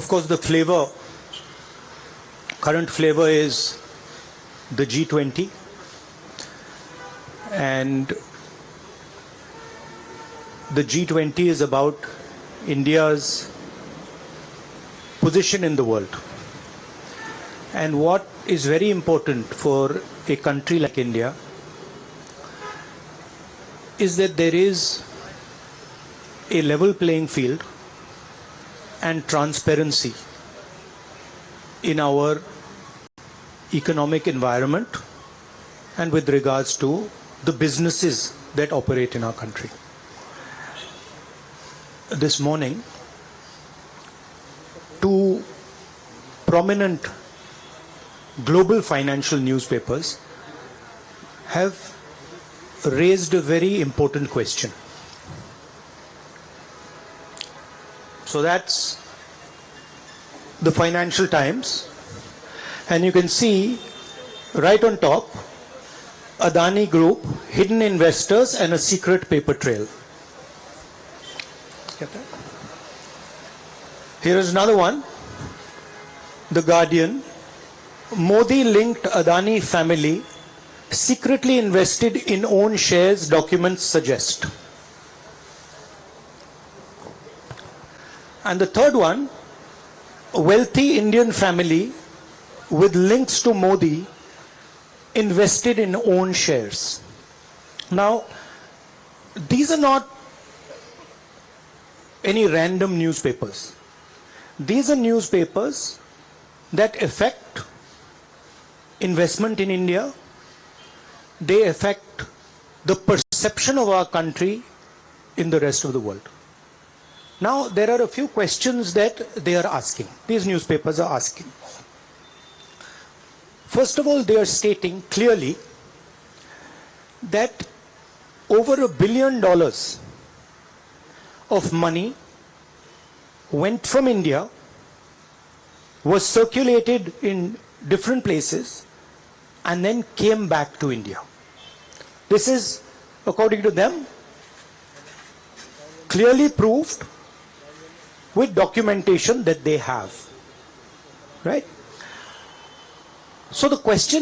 Of course, the current flavor is the G20, and the G20 is about India's position in the world. And what is very important for a country like India is that there is a level playing field and transparency in our economic environment and with regards to the businesses that operate in our country. This morning, two prominent global financial newspapers have raised a very important question. So that's the Financial Times, and you can see right on top, Adani Group, hidden investors and a secret paper trail. Get that? Here is another one, The Guardian, Modi-linked Adani family secretly invested in own shares, documents suggest. And the third one, a wealthy Indian family with links to Modi invested in own shares. Now, these are not any random newspapers. These are newspapers that affect investment in India. They affect the perception of our country in the rest of the world. Now, there are a few questions that they are asking. These newspapers are asking. First of all, they are stating clearly that over $1 billion of money went from India, was circulated in different places, and then came back to India. This is, according to them, clearly proved with documentation that they have. Right? So the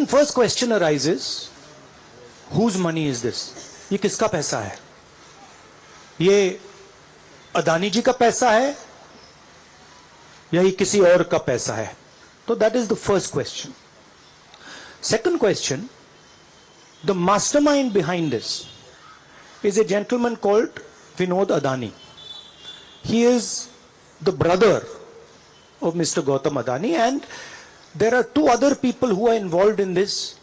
first question arises, whose money is this? ये किसका पैसा है? ये अदानी जी का पैसा है या ये किसी और का पैसा है? So that is the first question. Second question, the mastermind behind this is a gentleman called Vinod Adani. He is the brother of Mr. Gautam Adani, and there are two other people who are involved in this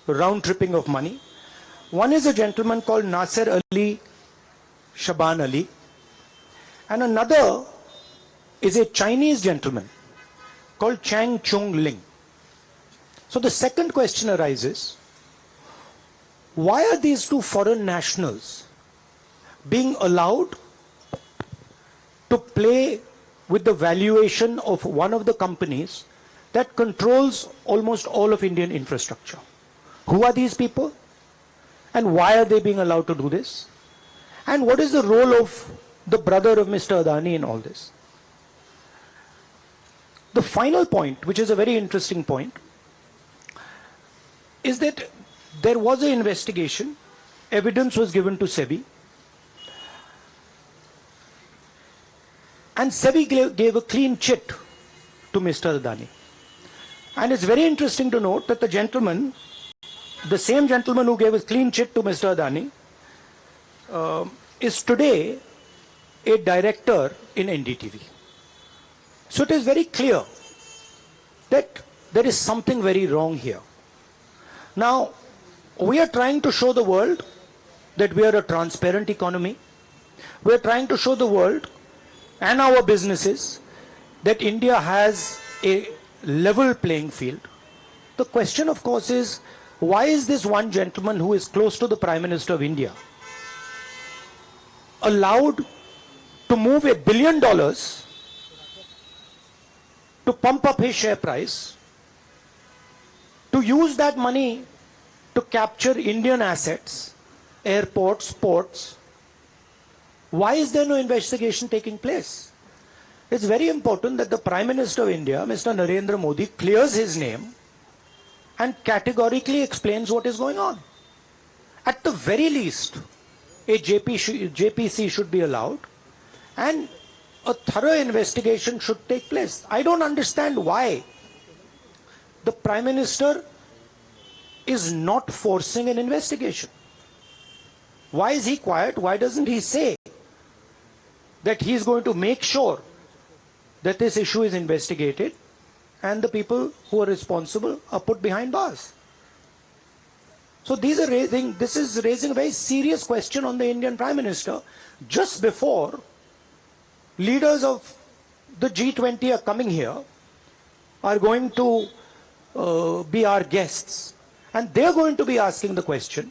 round tripping of money. One is a gentleman called Nasser Ali Shaban Ali, and another is a Chinese gentleman called Chang Chung Ling. So the second question arises, why are these two foreign nationals being allowed to play with the valuation of one of the companies that controls almost all of Indian infrastructure? Who are these people? And why are they being allowed to do this? And what is the role of the brother of Mr. Adani in all this? The final point, which is a very interesting point, is that there was an investigation, evidence was given to SEBI, and SEBI gave a clean chit to Mr. Adani. And it's very interesting to note that the same gentleman who gave a clean chit to Mr. Adani is today a director in NDTV. So it is very clear that there is something very wrong here. Now, we are trying to show the world that we are a transparent economy. We are trying to show the world and our businesses that India has a level playing field. The question, of course, is why is this one gentleman who is close to the Prime Minister of India allowed to move $1 billion to pump up his share price, to use that money to capture Indian assets, airports, ports? Why is there no investigation taking place? it's very important that the Prime Minister of India, Mr. Narendra Modi, clears his name and categorically explains what is going on. At the very least, a JPC should be allowed and a thorough investigation should take place. I don't understand why the Prime Minister is not forcing an investigation. Why is he quiet? Why doesn't he say that he is going to make sure that this issue is investigated and the people who are responsible are put behind bars? So this is raising a very serious question on the Indian Prime Minister just before leaders of the G20 are coming here, are going to be our guests, and they're going to be asking the question,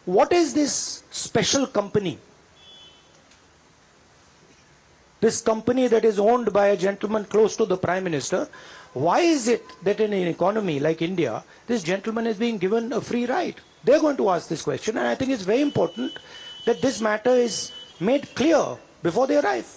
what is this special company? This company that is owned by a gentleman close to the Prime Minister, why is it that in an economy like India, this gentleman is being given a free ride? They're going to ask this question, and I think it's very important that this matter is made clear before they arrive.